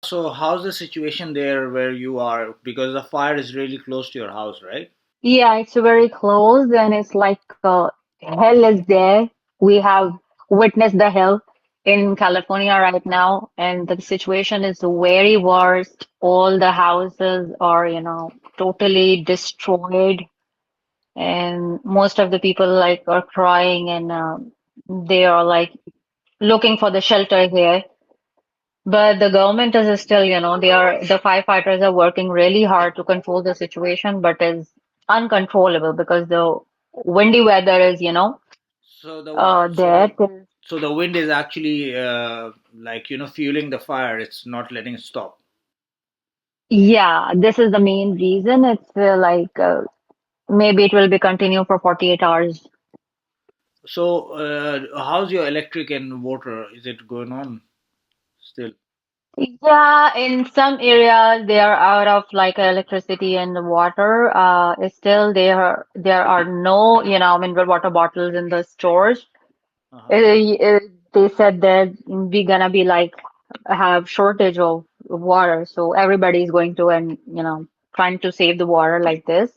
So how's the situation there where you are? Because the fire is really close to your house, right? Yeah, it's very close and it's like hell is there. We have witnessed the hell in California right now, and the situation is very worse. All the houses are, totally destroyed, and most of the people like are crying and they are like looking for the shelter here. But the government is still, the firefighters are working really hard to control the situation, but is uncontrollable because the windy weather is, So the so there. the so the wind is actually like fueling the fire. It's not letting it stop. Yeah, this is the main reason. It's like maybe it will be continue for 48 hours. So how's your electric and water? Is it going on still? Yeah, in some areas they are out of like electricity and water. Still there are no, mineral water bottles in the stores. Uh-huh. They said that we're gonna be like have shortage of water, so everybody's going to and trying to save the water like this.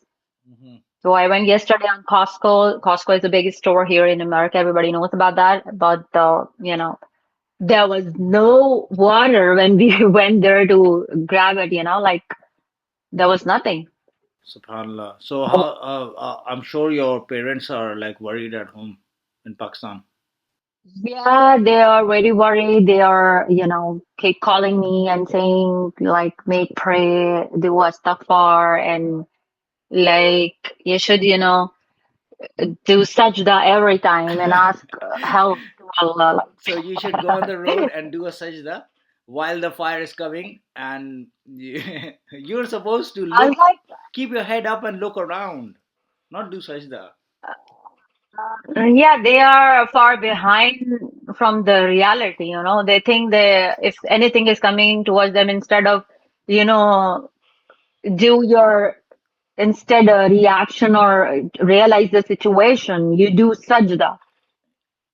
Hmm. So I went yesterday on Costco. Costco is the biggest store here in America. Everybody knows about that. But there was no water when we went there to grab it. Like there was nothing. Subhanallah. So how? I'm sure your parents are like worried at home in Pakistan. Yeah, they are very worried. They are, keep calling me and saying like make pray, do a istighfar, and like you should, do sajda every time and ask help to Allah. So you should go on the road and do a sajda while the fire is coming, and you're supposed to I was look, like, keep your head up and look around, not do sajda. yeah, they are far behind from the reality, They think they if anything is coming towards them instead of, you know, do your instead a reaction or realize the situation, you do sajda.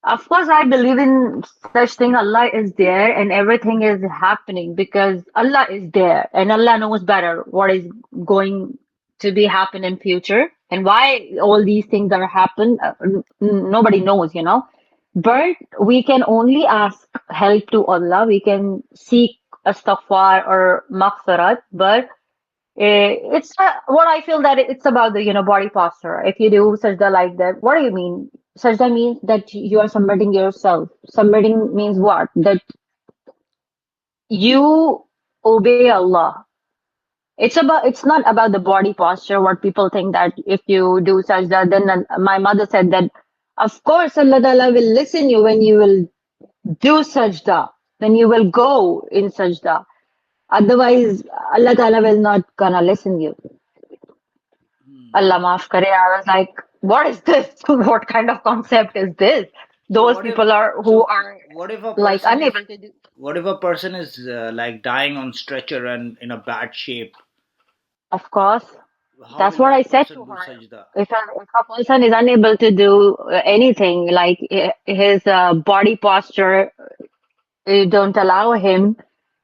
Of course, I believe in such thing. Allah is there and everything is happening because Allah is there and Allah knows better what is going to be happen in future and why all these things are happen. Nobody knows, But we can only ask help to Allah. We can seek astaghfar or maghfirat, but it's what I feel that it's about the body posture. If you do sajda like that, what do you mean? Sajda means that you are submitting yourself. Submitting means what? That you obey Allah. It's not about the body posture. What people think that if you do sajda, then my mother said that of course Allah Ta'ala will listen you when you will do sajda. Then you will go in sajda. Otherwise, Allah Ta'ala will not gonna listen you. Hmm. Allah maaf kare. I was like, what is this? What kind of concept is this? So Those what if people are who so are what if a like person is unable to do. what if a person is like dying on stretcher and in a bad shape? Of course, How that's will what I that said person to do her. sajda? If a person is unable to do anything, like his body posture don't allow him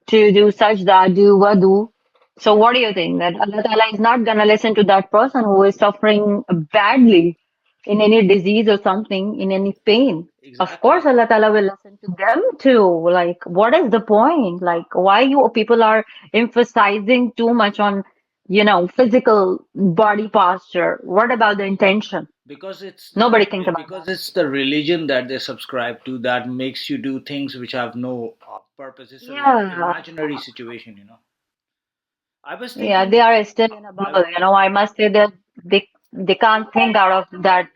to do sajda, do wudu. So what do you think? That Allah Ta'ala is not gonna listen to that person who is suffering badly in any disease or something, in any pain. Of course, Exactly. Allah Ta'ala will listen to them too. Like, what is the point? Like, why you people are emphasizing too much on, physical body posture? What about the intention? Because Nobody thinks about that. it's the religion that they subscribe to that makes you do things which have no purpose. It's a like Yeah. imaginary situation. I was Yeah, thinking, they are still in a I bubble. I must say that they can't think out of that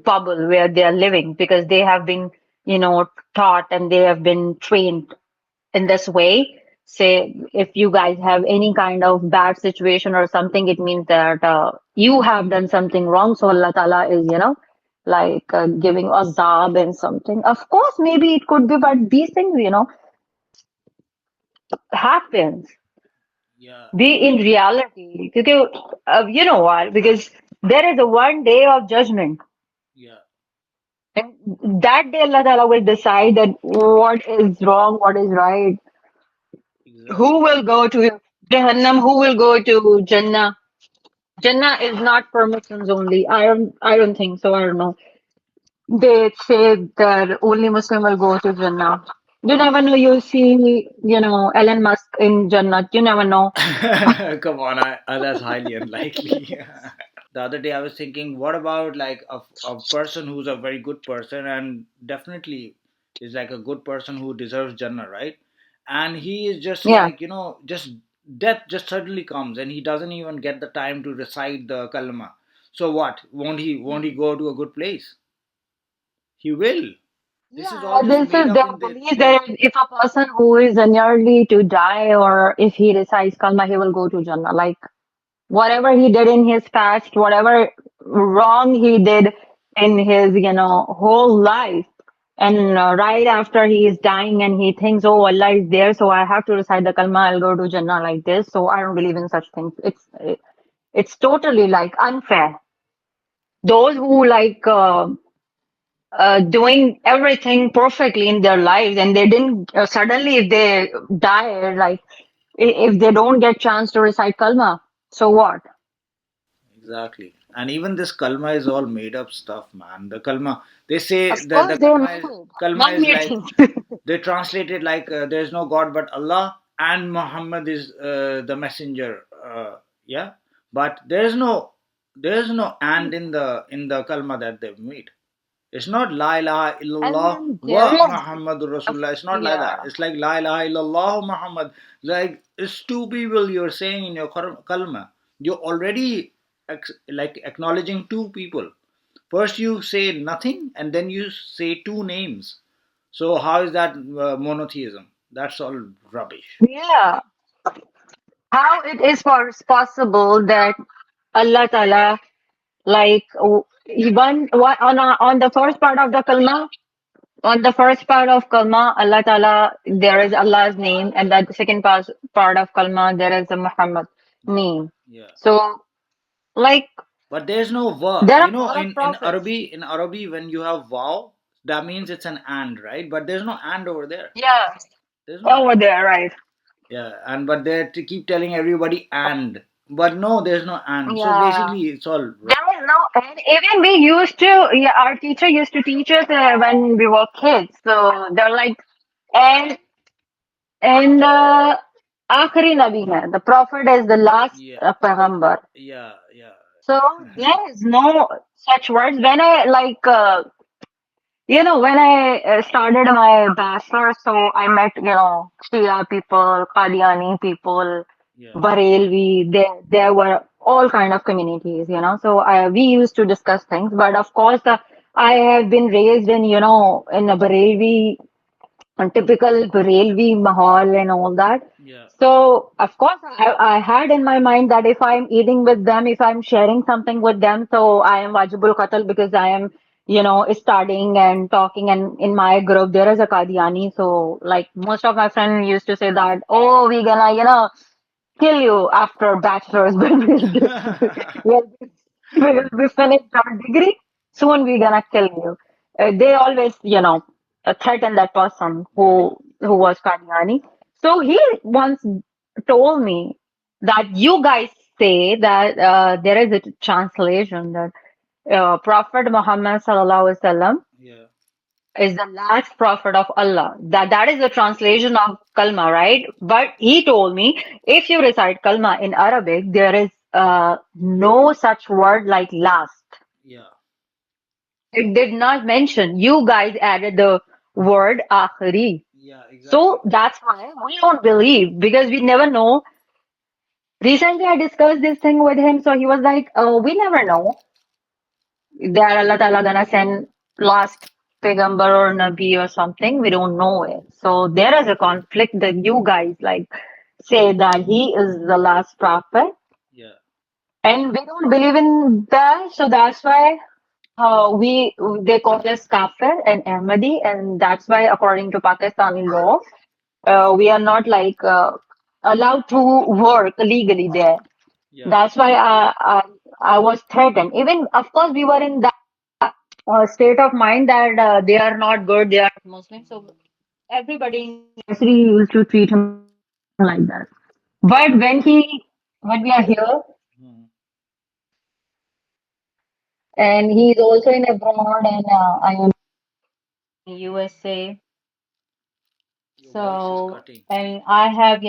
bubble where they are living because they have been taught and they have been trained in this way. Say if you guys have any kind of bad situation or something, it means that you have done something wrong. So Allah Ta'ala is like giving azab and something. Of course, maybe it could be, but these things happens. yeah, Be in reality. Because, you know what? Because there is a one day of judgment. yeah, And that day Allah Ta'ala will decide that what is wrong, what is right. Who Exactly. will go to Jahannam? Who will go to Jannah? Jannah is not for Muslims only. I don't think so. I don't know. They say that only Muslim will go to Jannah. You never know. You'll see, Elon Musk in Jannah. You never know. Come on, that's highly unlikely. The other day I was thinking, what about like a person who's a very good person and definitely is like a good person who deserves Jannah, right? And he is just Yeah. like, just death just suddenly comes and he doesn't even get the time to recite the kalma. So what? Won't he go to a good place? He will. This is all Yeah, just this made is up their in belief their. that if a person who is nearly to die or if he recites Kalma, he will go to Jannah. Like whatever he did in his past, whatever wrong he did in his, whole life, and right after he is dying and he thinks, oh, Allah is there, so I have to recite the Kalma, I'll go to Jannah like this. So I don't believe in such things. It's totally like unfair. Those who like doing everything perfectly in their lives and they didn't suddenly if they die like if they don't get chance to recite kalma, so what? Exactly. And even this kalma is all made up stuff, man. The kalma, they say Of that the course they kalma is man-made like, things. they translate it like there's no God but Allah and Muhammad is the messenger. Yeah, but there's no and in the kalma that they've made. It's not La ilaha And illallah then there wa is Muhammadur Rasulullah. It's not like that. yeah, It's like La ilaha illallah Muhammad. Like it's two people you're saying in your kalma. You're already like acknowledging two people. First you say nothing and then you say two names. So how is that monotheism? That's all rubbish. yeah, how it is possible that Allah Ta'ala like on the first part of the kalma. On the first part of Kalma, Allah Ta'ala, there is Allah's name, and the second part of Kalma, there is a Muhammad Yeah, name. yeah. So, like, But there's no va. there You are a know, lot of in prophets. Arabic, when you have wow, that means it's an and, right? But there's no and over there. Yeah, There's no over and. there, right? Yeah, and but they keep telling everybody and, but no, there's no and. So Yeah. basically, it's all There rubbish. is no, and even we used to, yeah, our teacher used to teach us when we were kids. So they're like, and and Akhri Nabi hai, the prophet is the last Yeah, Paighambar. yeah, yeah, So there is no such words. When I like, when I started my bachelor, so I met, Shia people, Qadiani people, yeah, Barelvi. There were all kind of communities, So we used to discuss things. But of course, I have been raised in, in a Barelvi a typical railway mahal and all that. yeah, So, of course, I had in my mind that if I'm eating with them, if I'm sharing something with them, so I am wajibul qatl because I am, studying and talking. And in my group, there is a Qadiani. So, like most of my friends used to say that, oh, we're gonna, kill you after bachelor's, but we'll be, we'll be finished our degree. Soon we're gonna kill you. They always, threaten that person right, who was Kadyani. So he once told me that you guys say that there is a translation that Prophet Muhammad sallallahu alaihi wasallam yeah, is the last prophet of Allah. That is the translation of Kalma, right? But he told me if you recite Kalma in Arabic, there is no such word like last. yeah, It did not mention. You guys added the word akhiri. yeah, So exactly. that's why we don't believe because we never know. Recently, I discussed this thing with him, so he was like, "Oh, we never know that Allah Ta'ala gonna send last Pegamber or Nabi or something. We don't know it. So there is a conflict that you guys like say that he is the last prophet, Yeah, and we don't believe in that. So that's why we they call us kafir and Ahmadi, and that's why according to Pakistani law, we are not like allowed to work legally there. yeah, That's why I was threatened. Even, of course, we were in that state of mind that they are not good, they are Muslim. So everybody in university used to treat him like that. like that. But when we are here, Hmm. and he's also in abroad, and I am in USA. Your voice is So, cutting. and I have,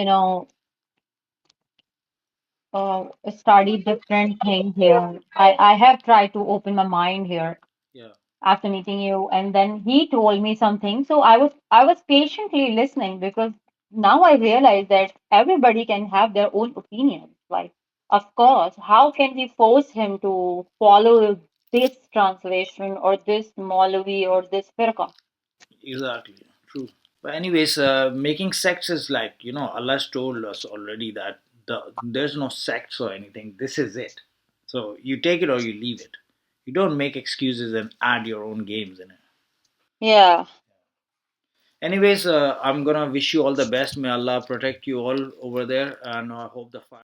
studied different things here. I have tried to open my mind here Yeah, after meeting you, and then he told me something. So I was patiently listening because now I realize that everybody can have their own opinions. Like, of course, how can we force him to follow this translation or this Maulavi or this firqa? exactly. True. But anyways, making sects is like, Allah's told us already that there's no sects or anything. This is it. So you take it or you leave it. You don't make excuses and add your own games in it. Yeah. Anyways, I'm gonna wish you all the best. May Allah protect you all over there, and I hope the fire.